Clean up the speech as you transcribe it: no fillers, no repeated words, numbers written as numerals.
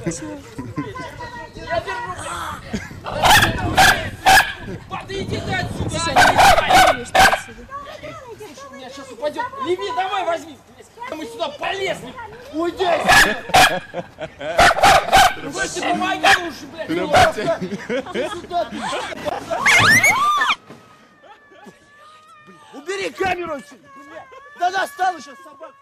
Я держу. Иди ты отсюда. Слушай, у меня сейчас упадет. Леви, давай возьми. Мы сюда полезли. Уйди отсюда. Ты помоги лучше, блядь. Ты сюда. Убери камеру отсюда. Да достала сейчас собаку.